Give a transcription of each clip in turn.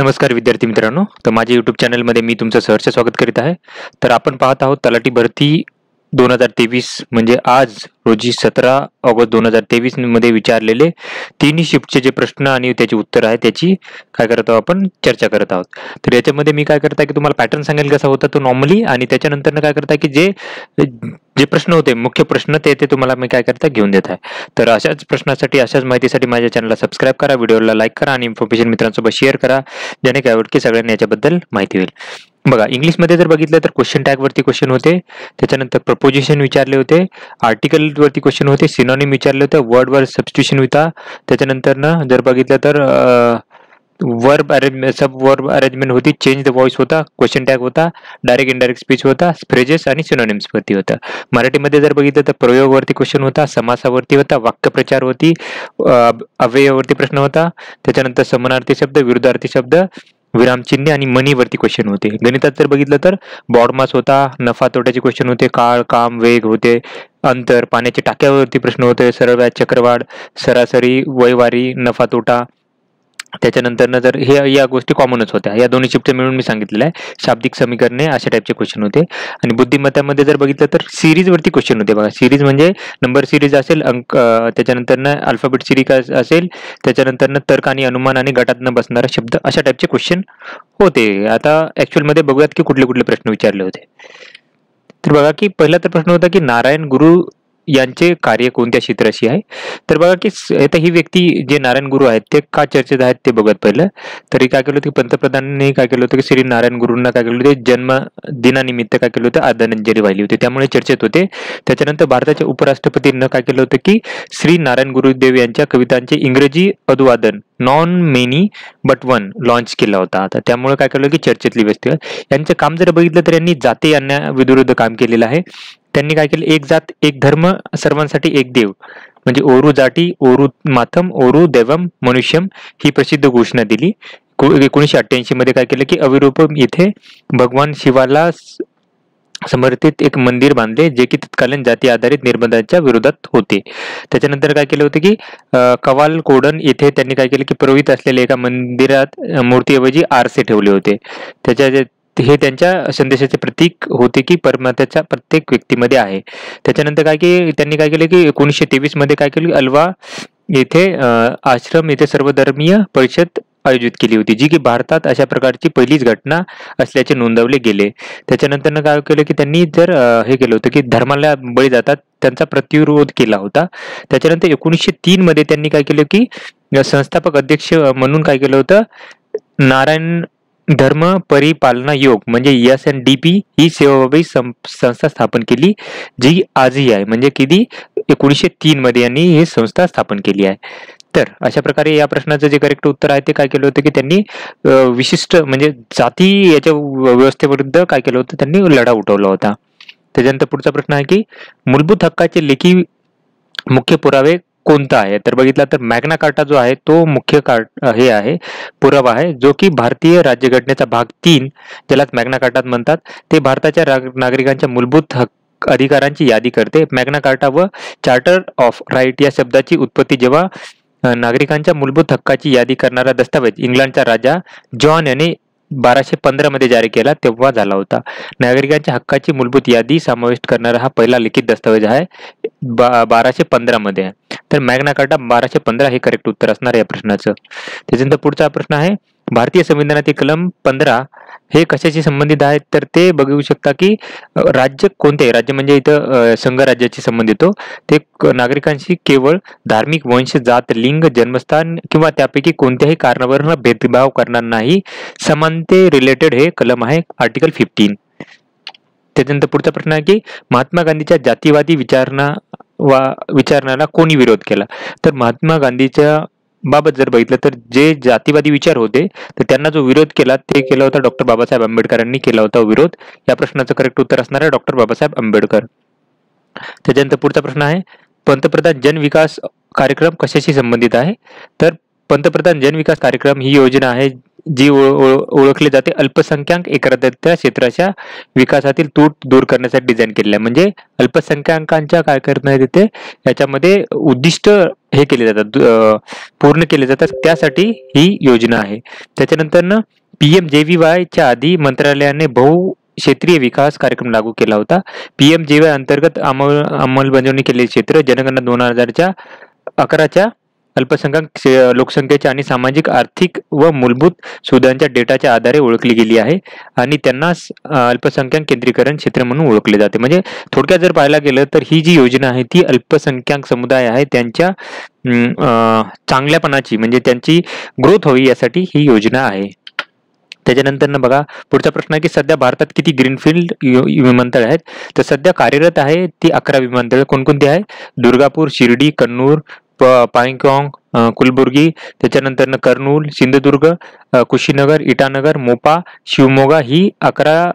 नमस्कार विद्यार्थी मित्रांनो, तर माझ्या YouTube चॅनलमध्ये मी तुमचं सहर्ष स्वागत करीत आहे. तर आपण पाहत आहोत तलाठी भरती 2023 म्हणजे आज रोजी 17 ऑगस्ट 2023 मध्ये विचारलेले तिन्ही शिफ्टचे जे प्रश्न आणि त्याची उत्तर आहे त्याची काय करत आहोत आपण चर्चा करत आहोत. तर याच्यामध्ये मी काय करत आहे की तुम्हाला पॅटर्न सांगेल कसा होता तो नॉर्मली, आणि त्याच्यानंतर काय करत आहे की जे जे प्रश्न होते मुख्य प्रश्न ते तुम्हाला मी काय करता घेऊन देत आहे. तर अशाच प्रश्नासाठी अशाच माहितीसाठी माझ्या चॅनलला सबस्क्राईब करा, व्हिडिओला लाईक करा आणि इन्फॉर्मेशन मित्रांसोबत शेअर करा, ज्याने काय होईल की सगळ्यांना याच्याबद्दल माहिती होईल. बघा, इंग्लिशमध्ये जर बघितलं तर क्वेश्चन टॅग वरती क्वेश्चन होते, त्याच्यानंतर प्रपोजिशन विचारले होते, आर्टिकल वरती क्वेश्चन होते, सिनोनिम विचारले होते, वर्ड वर सबस्टिट्यूशन होता, त्याच्यानंतर ना जर बघितलं तर वर्ब अरेंजमेंट सब वर्ब अरेंजमेंट होती, चेंज द वॉइस होता, क्वेश्चन टॅग होता, डायरेक्ट इनडायरेक्ट स्पीच होता, फ्रेजेस आणि सिनोनिम्स वरती होता. मराठीमध्ये जर बघितलं तर प्रयोगवरती क्वेश्चन होता, समासावरती होता, वाक्यप्रचार होती, अव्ययावरती प्रश्न होता, त्याच्यानंतर समानार्थी शब्द, विरुद्धार्थी शब्द, विरामचिन्ह आणि मनीवरती क्वेश्चन होते. गणितात जर बघितलं तर बॉडमास होता, नफा तोट्याचे क्वेश्चन होते, काळ काम वेग होते, अंतर, पाण्याच्या टाक्यावरती प्रश्न होते, सरळ व्याज चक्रवाढ, सरासरी, वयवारी, नफा तोटा. त्याच्यानंतर जर हे या गोष्टी कॉमनच होत्या, या दोन्ही शिफ्ट मिळून मी सांगितलेलं आहे. शाब्दिक समीकरणे अशा टाईपचे क्वेश्चन होते. आणि बुद्धिमत्तामध्ये जर बघितलं तर सिरीज वरती क्वेश्चन होते. बघा, सिरीज म्हणजे नंबर सिरीज असेल, अंक, त्याच्यानंतर अल्फाबेट सिरीज असेल, त्याच्यानंतर तर्क आणि अनुमान आणि गटातनं बसणारा शब्द अशा टाईपचे क्वेश्चन होते. आता ऍक्च्युअल मध्ये बघूयात की कुठले कुठले प्रश्न विचारले होते. तर बघा की पहिला तर प्रश्न होता की नारायण गुरु यांचे कार्य कोणत्या क्षेत्राशी आहे. तर बघा की आता ही व्यक्ती जे नारायण गुरु आहेत ते का चर्चेत आहेत ते बघत पहिलं. तरी काय केलं होतं की पंतप्रधानांनी काय केलं होतं की श्री नारायण गुरूंना काय केलं होतं, जन्म दिनानिमित्त काय केलं होतं, आदरांजली वाहिली होती, त्यामुळे चर्चेत होते. त्याच्यानंतर भारताच्या उपराष्ट्रपतींना काय केलं होतं की श्री नारायण गुरुदेव यांच्या कवितांचे इंग्रजी अनुवादन non many but one launch केला होता. आता त्यामुळे काय केलं की चर्चेतली व्यक्ती यांचं काम जर बघितलं तर यांनी जाती विरुद्ध काम केलेलं आहे. त्यांनी काय केलं, एक जात एक धर्म सर्वांसाठी एक देव म्हणजे ओरू जाटी ओरू माथम ओरू देवम मनुष्यम ही प्रसिद्ध घोषणा दिली. 1988 मध्ये काय केलं की अविरूपम येथे भगवान शिवाला समर्पित एक मंदिर बांधले जे की तत्कालीन जाती आधारित निर्बंधांच्या विरोधात होते. त्याच्यानंतर काय केलं होतं की कवाल कोडन येथे त्यांनी काय केलं की पुरोहित असलेल्या एका मंदिरात मूर्तीऐवजी आरसे ठेवले होते. त्याच्या हे त्यांच्या संदेशाचे प्रतीक होते की परमात्म्याच्या प्रत्येक व्यक्तीमध्ये आहे. त्याच्यानंतर काय की त्यांनी काय केलं की 1923 मध्ये काय केलं, अल्वा येथे आश्रम येथे सर्वधर्मीय परिषद आयोजित केली होती, जी की भारतात अशा प्रकारची पहिलीच घटना असल्याचे नोंदवले गेले. त्याच्यानंतर काय केलं की त्यांनी जर हे केलं होतं की धर्माला बळी जातात त्यांचा प्रतिरोध केला होता. त्याच्यानंतर 1903 मध्ये त्यांनी काय केलं की संस्थापक अध्यक्ष म्हणून काय केलं होतं, नारायण धर्म परिपालना योग म्हणजे SNDP ही सेवाभावी संस्था स्थापन केली, जी आजही आहे. म्हणजे किती 1903 मध्ये यांनी ही संस्था स्थापन केली आहे. तर अशा प्रकारे या प्रश्नाचं जे करेक्ट उत्तर आहे ते काय केलं होतं की त्यांनी विशिष्ट म्हणजे जाती याच्या व्यवस्थेविरुद्ध काय केलं होतं, त्यांनी लढा उठवला होता. त्याच्यानंतर पुढचा प्रश्न आहे की मूलभूत हक्काचे लेखी मुख्य पुरावे कोणता आहे. तर बघितला तर मॅग्ना कार्टा जो आहे तो मुख्य हे आहे पुरावा आहे, जो की भारतीय राज्यघटनेचा भाग 3 ज्याला मॅग्ना कार्टा म्हणतात, ते भारताच्या नागरिकांच्या मूलभूत अधिकारांची यादी करते. मॅग्ना कार्टा व चार्टर ऑफ राईट या शब्दाची उत्पत्ती जेव्हा नागरिकांच्या मूलभूत हक्काची यादी करणारा दस्तावेज इंग्लंडचा राजा जॉन याने 1215 मध्ये जारी केला तेव्हा झाला होता. नागरिकांच्या हक्काची मूलभूत यादी समाविष्ट करणारा हा पहिला लिखित दस्तावेज आहे 1215 मध्ये. तर मॅग्ना कार्टा 1215 हे करेक्ट उत्तर असणार या प्रश्नाचं. त्याच्यानंतर पुढचा प्रश्न आहे, भारतीय संविधानातील कलम 15 हे कशाशी संबंधित आहेत. तर ते बघू शकता की राज्य कोणते राज्य म्हणजे इथं संघ राज्याशी संबंधित हो, ते नागरिकांशी केवळ धार्मिक वंश जात लिंग जन्मस्थान किंवा त्यापैकी कोणत्याही कारणावरून भेदभाव करणार नाही, समानते रिलेटेड हे कलम आहे आर्टिकल 15. त्याच्यानंतर पुढचा प्रश्न आहे की महात्मा गांधीच्या जातीवादी विचारणाला कोणी विरोध केला. तर महात्मा गांधीच्या बाबत जर बघितलं तर जे जातीवादी विचार होते तर त्यांना जो विरोध केला ते केला होता डॉक्टर बाबासाहेब आंबेडकरांनी केला होता विरोध. या प्रश्नाचं करेक्ट उत्तर असणार आहे डॉक्टर बाबासाहेब आंबेडकर. त्याच्यानंतर पुढचा प्रश्न आहे, पंतप्रधान जन विकास कार्यक्रम कशाशी संबंधित आहे. तर पंतप्रधान जन विकास कार्यक्रम ही योजना आहे जी ओळखले जाते अल्पसंख्याक एकत्रित क्षेत्राच्या विकासातील तूट दूर करण्यासाठी डिझाईन केलेला आहे. म्हणजे अल्पसंख्याकांच्या काय करण्यात येते याच्यामध्ये उद्दिष्ट हे केले जातात, पूर्ण केले जातात, त्यासाठी ही योजना आहे. त्याच्यानंतर PMJVYच्या आधी मंत्रालयाने बहुक्षेत्रीय विकास कार्यक्रम लागू केला होता. PMJY अंतर्गत अंमलबजावणी केलेले क्षेत्र जनगणना 2011च्या अल्पसंख्याक लोकसंख्येच्या आणि सामाजिक, आर्थिक व मूलभूत सुविधांच्या डेटाच्या आधारे ओळखली गेली आहे आणि त्यांना अल्पसंख्याक केंद्रीकरण क्षेत्र म्हणून ओळखले जाते. म्हणजे थोडक्यात जर पाहायला गेलं तर ही जी योजना आहे ती अल्पसंख्याक समुदाय आहे त्यांच्या चांगल्यापणाची, म्हणजे त्यांची ग्रोथ व्हावी यासाठी ही योजना आहे. त्याच्यानंतर बघा पुढचा प्रश्न आहे की सध्या भारतात किती ग्रीनफील्ड विमानतळ आहेत. तर सध्या कार्यरत आहे ती 11 विमानतळ. कोणकोणती आहे? दुर्गापूर, शिर्डी, कन्नूर, पांगॉन्ग, कुलबुर्गी, त्याच्यानंतर कर्नूल, सिंधुदुर्ग, कुशीनगर, इटानगर, मोपा, शिवमोगा ही 11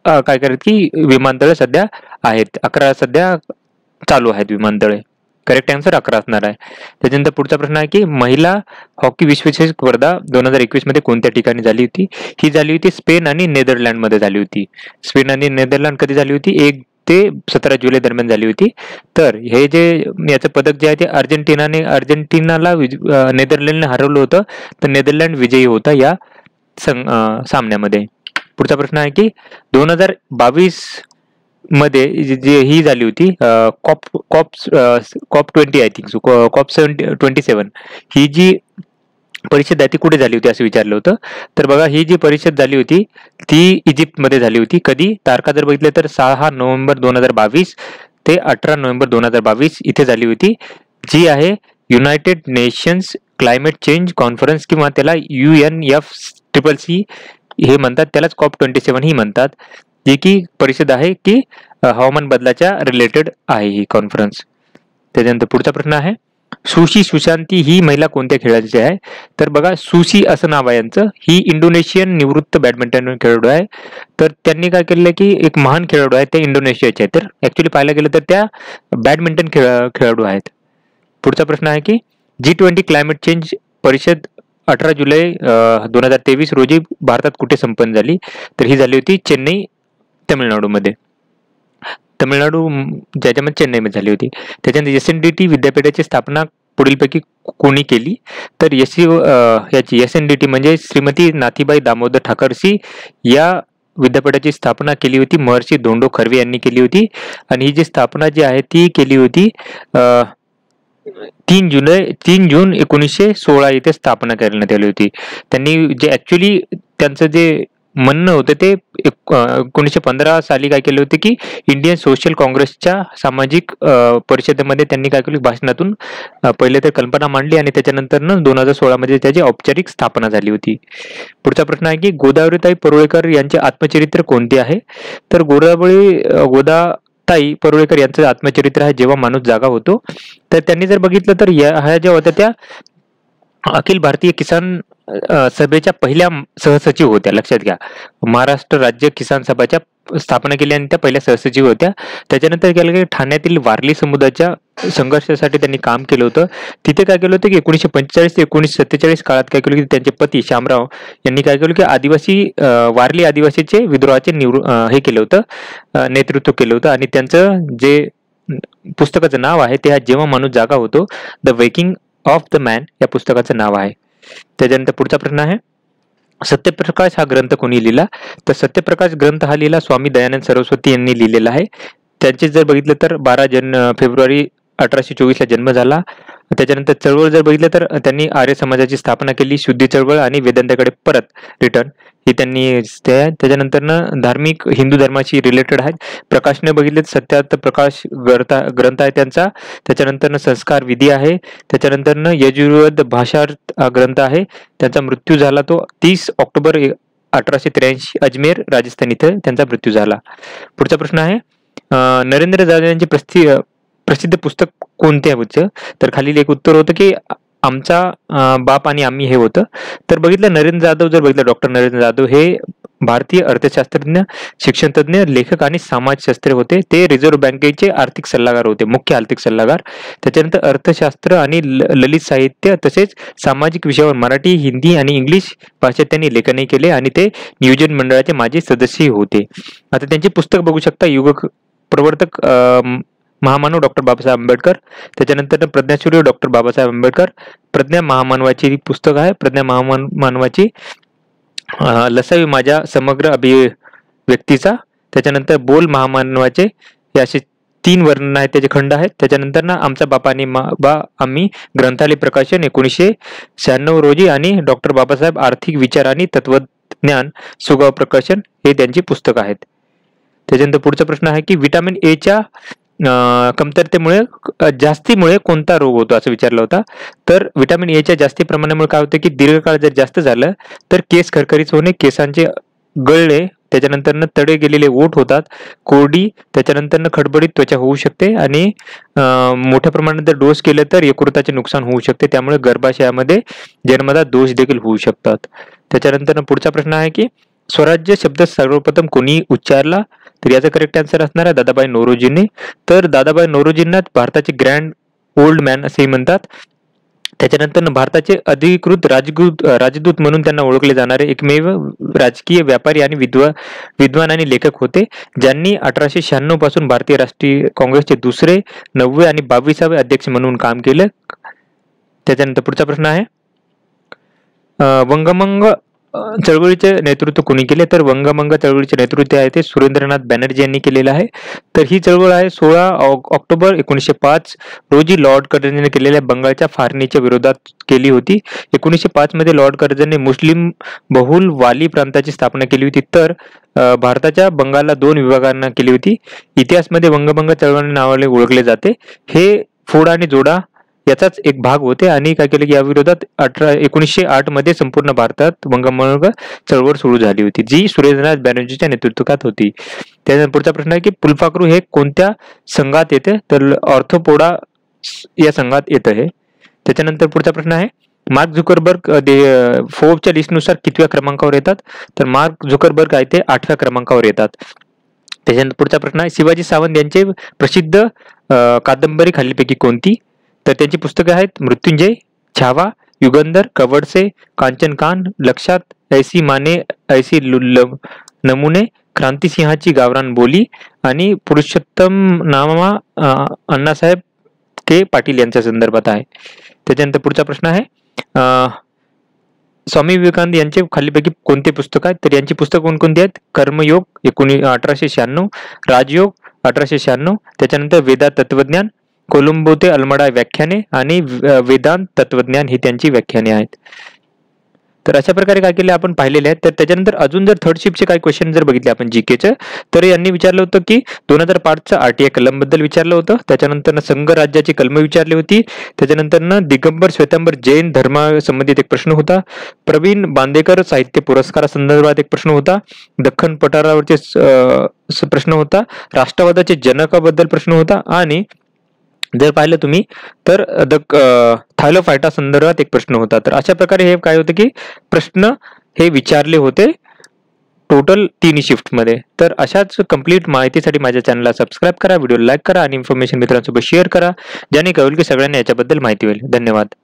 काय करत की विमानतळे सध्या आहेत. 11 सध्या चालू आहेत विमानतळे. करेक्ट आन्सर 11 असणार आहे. त्याच्यानंतर पुढचा प्रश्न आहे की महिला हॉकी विश्वचषक स्पर्धा 2021 मध्ये कोणत्या ठिकाणी झाली होती? ही झाली होती स्पेन आणि नेदरलँड मध्ये झाली होती. स्पेन आणि नेदरलँड कधी झाली होती? 1 ते 17 जुलै दरम्यान झाली होती. तर हे जे याचं पदक जे आहे ते अर्जेंटिनाला नेदरलँडने हरवलं होतं, तर नेदरलँड विजयी होता या सामन्यामध्ये. पुढचा प्रश्न आहे की 2022 मध्ये जी ही झाली होती कॉप 20 आय थिंक कॉप 27 ही जी परिषद आहे ती कुठे झाली होती असं विचारलं होतं. तर बघा ही जी परिषद झाली होती ती इजिप्तमध्ये झाली होती. कधी? तारखा जर बघितलं तर 6 नोव्हेंबर 2022 ते 18 नोव्हेंबर 2022 इथे झाली होती, जी आहे United nations climate change conference किंवा त्याला UNFCCC हे म्हणतात, त्यालाच कॉप 27 ही म्हणतात, जी की परिषद आहे की हवामान बदलाच्या रिलेटेड आहे ही कॉन्फरन्स. त्याच्यानंतर पुढचा प्रश्न आहे सुशी सुशांती ही महिला कोणत्या खेळाची आहे? तर बघा सुशी असं नाव आहे यांचं. ही इंडोनेशियन निवृत्त बॅडमिंटन खेळाडू आहे. तर त्यांनी काय केलेलं की एक महान खेळाडू आहे ते इंडोनेशियाचे आहे. तर ऍक्च्युली पाहायला गेलं तर त्या बॅडमिंटन खेळाडू आहेत. पुढचा प्रश्न आहे की G20 क्लायमेट चेंज परिषद 18 जुलै 2023 रोजी भारतात कुठे संपन्न झाली? तर ही झाली होती चेन्नई, तामिळनाडूमध्ये. तामिळनाडू ज्याच्यामध्ये चेन्नईमध्ये झाली होती. त्याच्यानंतर SNDT विद्यापीठाची स्थापना पुढीलपैकी कोणी केली? तर याची SNDT म्हणजे श्रीमती नाथीबाई दामोदर ठाकरसी या विद्यापीठाची स्थापना केली होती महर्षी धोंडो खर्वे यांनी केली होती. आणि ही जी स्थापना जी आहे ती केली होती 3 जून 1916 इथे स्थापना करण्यात आली होती. त्यांनी जे ऍक्च्युली त्यांचं जे म्हणणं होतं ते 1915 साली काय केले होते की इंडियन सोशल काँग्रेसच्या सामाजिक परिषदेमध्ये त्यांनी काय केलं भाषणातून पहिले तर कल्पना मांडली आणि त्याच्यानंतर 2016 मध्ये त्याची औपचारिक स्थापना झाली होती. पुढचा प्रश्न आहे की गोदावरीताई परुळेकर यांचे आत्मचरित्र कोणते आहे? तर गोदाताई परुळेकर यांचं आत्मचरित्र आहे जेव्हा माणूस जागा होतो. तर त्यांनी जर बघितलं तर ह्या ज्या होत्या त्या अखिल भारतीय किसान सभेच्या पहिल्या सहसचिव होत्या. लक्षात घ्या, महाराष्ट्र राज्य किसान सभाच्या स्थापना केली आणि त्या पहिल्या सहसचिव होत्या. त्याच्यानंतर केलं की ठाण्यातील वारली समुदायाच्या संघर्षासाठी त्यांनी काम केलं होतं. तिथे काय केलं होतं की 1945 ते 1947 काळात काय केलं की त्यांचे पती शामराव यांनी काय केलं की वारली आदिवासीचे विद्रोहाचे हे केलं होतं, नेतृत्व केलं होतं. आणि त्यांचं जे पुस्तकाचं नाव आहे ते जेव्हा माणूस जागा होतो, the waking of the man या पुस्तकाचं नाव आहे. त्याच्यानंतर पुढचा प्रश्न आहे सत्यप्रकाश हा ग्रंथ कोणी लिहिला? तर सत्यप्रकाश ग्रंथ हा लिहिला स्वामी दयानंद सरस्वती यांनी लिहिलेला आहे. त्यांचे जर बघितलं तर 12 फेब्रुवारी 1824 ला जन्म झाला. त्याच्यानंतर चळवळ जर बघितलं तर त्यांनी आर्य समाजाची स्थापना केली, शुद्धी चळवळ आणि वेदांताकडे परत रिटर्न ही त्यांनी. त्याच्यानंतर धार्मिक हिंदू धर्माशी रिलेटेड आहेत. प्रकाशने बघितले तर सत्यार्थ प्रकाश ग्रंथ आहे त्यांचा. त्याच्यानंतर संस्कार विधी आहे. त्याच्यानंतर यजुर्वेद भाषार्थ हा ग्रंथ आहे. त्यांचा मृत्यू झाला तो 30 ऑक्टोबर 1883 अजमेर राजस्थान इथं त्यांचा मृत्यू झाला. पुढचा प्रश्न आहे नरेंद्र जाधव यांचे प्रसिद्ध पुस्तक कोणते आहे? तर खालील एक उत्तर होतं की आमचा बाप आणि आम्ही हे होतं. तर बघितलं नरेंद्र जाधव जर बघितलं डॉक्टर नरेंद्र जाधव हे भारतीय अर्थशास्त्रज्ञ, शिक्षणतज्ञ, लेखक आणि समाजशास्त्री होते. ते रिझर्व्ह बँकेचे आर्थिक सल्लागार होते, मुख्य आर्थिक सल्लागार. त्याच्यानंतर अर्थशास्त्र आणि ललित साहित्य तसेच सामाजिक विषयावर मराठी, हिंदी आणि इंग्लिश भाषेत त्यांनी लेखनही केले आणि ते नियोजन मंडळाचे माजी सदस्य होते. आता त्यांची पुस्तक बघू शकता, युग प्रवर्तक महामानव डॉक्टर बाबासाहेब आंबेडकर. त्याच्यानंतर प्रज्ञासूर्य डॉक्टर बाबासाहेब आंबेडकर. प्रज्ञा महामानवाची पुस्तक आहे. प्रज्ञा महामानवाची लसावी माझ्या समग्र अभिव्यक्तीचा. त्याच्यानंतर बोल महामानवाचे. हे असे 3 वर्णन आहेत, त्याचे खंड आहेत. त्याच्यानंतर ना आमचा बापा आणि बा आम्ही ग्रंथालय प्रकाशन 1996 रोजी आणि डॉक्टर बाबासाहेब आर्थिक विचार आणि तत्वज्ञान सुगाव प्रकाशन हे त्यांची पुस्तक आहेत. त्याच्यानंतर पुढचा प्रश्न आहे की विटामिन एच्या कमतरतेमुळे जास्तीमुळे कोणता रोग होतो असं विचारलं होता. तर विटामिन एच्या जास्ती प्रमाणामुळे काय होतं की दीर्घकाळ जर जास्त झालं तर केस खरखरीत होणे, केसांचे गळणे, त्याच्यानंतर तडे गेलेले ओठ होतात, कोरडी, त्याच्यानंतर खडबडीत त्वचा होऊ शकते आणि मोठ्या प्रमाणात जर डोस केले तर यकृताचे नुकसान होऊ शकते. त्यामुळे गर्भाशयामध्ये जन्मजात दोष देखील होऊ शकतात. त्याच्यानंतर पुढचा प्रश्न आहे की स्वराज्य शब्द सर्वप्रथम कोणी उच्चारला. तर याचा करेक्ट आन्सर असणार आहे दादाभाई नौरोजींनी. तर दादाभाई नौरोजींना भारताचे ग्रँड ओल्ड मॅन असेही म्हणतात. त्याच्यानंतर भारताचे अधिकृत राजदूत म्हणून त्यांना ओळखले जाणारे एकमेव राजकीय व्यापारी आणि विद्वान आणि लेखक होते, ज्यांनी 1896 पासून भारतीय राष्ट्रीय काँग्रेसचे दुसरे, 9वे आणि 22वे अध्यक्ष म्हणून काम केलं. त्याच्यानंतर पुढचा प्रश्न आहे वंगभंग चळवळीचे नेतृत्व कोणी केले. तर वंगभंग चळवळीचे नेतृत्व आहे ते सुरेंद्रनाथ बॅनर्जी यांनी केलेलं आहे. तर ही चळवळ आहे 16 ऑक्टोबर 1905 रोजी लॉर्ड कर्झनने केलेल्या बंगालच्या फाळणीच्या विरोधात केली होती. 1905 मध्ये लॉर्ड कर्झनने मुस्लिम बहुल वाली प्रांताची स्थापना केली होती. तर भारताच्या बंगालला 2 विभागांना केली होती. इतिहासमध्ये वंगभंग चळवळ नावाने ओळखले जाते. हे फोड आणि जोडा याचाच एक भाग होते आणि काय केलं की या विरोधात 1908 मध्ये संपूर्ण भारतात वंगभंग चळवळ सुरू झाली होती, जी सुरेंद्रनाथ बॅनर्जीच्या नेतृत्वात होती. त्यानंतर पुढचा प्रश्न आहे की फुलपाखरू हे कोणत्या संघात येते. तर ऑर्थोपोडा या संघात येतं हे. त्याच्यानंतर पुढचा प्रश्न आहे मार्क झुकरबर्ग फोर्ब्सच्या लिस्टनुसार कितव्या क्रमांकावर येतात. तर मार्क झुकरबर्ग आहे ते 8व्या क्रमांकावर येतात. त्याच्यानंतर पुढचा प्रश्न आहे शिवाजी सावंत यांचे प्रसिद्ध कादंबरी खालीलपैकी कोणती. तर त्यांची पुस्तके आहेत मृत्युंजय, छावा, युगंधर, कवडसे, कांचनकान, लक्षात, ऐसी माने ऐसी नमुने, क्रांतिसिंहाची गावरान बोली आणि पुरुषोत्तम नामा अण्णासाहेब के पाटील यांच्या संदर्भात आहे. त्याच्यानंतर पुढचा प्रश्न आहे स्वामी विवेकानंद यांचे खालीपैकी कोणते पुस्तक आहेत. तर यांची पुस्तक कोणकोणती आहेत. कर्मयोग 1896, राजयोग 1896, त्याच्यानंतर वेदांत तत्वज्ञान, कोलंबो ते अल्मडा व्याख्याने आणि वेदांत तत्वज्ञान ही त्यांची व्याख्याने आहेत. तर अशा प्रकारे काय केले आपण पाहिलेले आहेत. तर त्याच्यानंतर अजून जर थर्ड शिफ्टचे काही क्वेश्चन जर बघितले आपण जीकेचं, तर यांनी विचारलं होतं की 2005चं RTI कलम बद्दल विचारलं होतं. त्याच्यानंतर संघ राज्याची कलम विचारली होती. त्याच्यानंतर दिगंबर श्वेतांबर जैन धर्मासंबंधित एक प्रश्न होता. प्रवीण बांदेकर साहित्य पुरस्कारासंदर्भात एक प्रश्न होता. दख्खन पठारावरचे प्रश्न होता. राष्ट्रवादाचे जनकाबद्दल प्रश्न होता आणि जर पाहिलं तुम्ही तर थायलोफायटा संदर्भात एक प्रश्न होता. तर अशा प्रकारे हे काय होतं की प्रश्न हे विचारले होते टोटल 3 शिफ्ट मध्ये. तर अशाच कंप्लीट माहितीसाठी माझ्या चॅनलला सबस्क्राईब करा, व्हिडिओ लाईक करा आणि इन्फॉर्मेशन मित्रांसोबत शेअर करा, ज्याने कळेल की सगळ्यांना याच्याबद्दल माहिती होईल. धन्यवाद.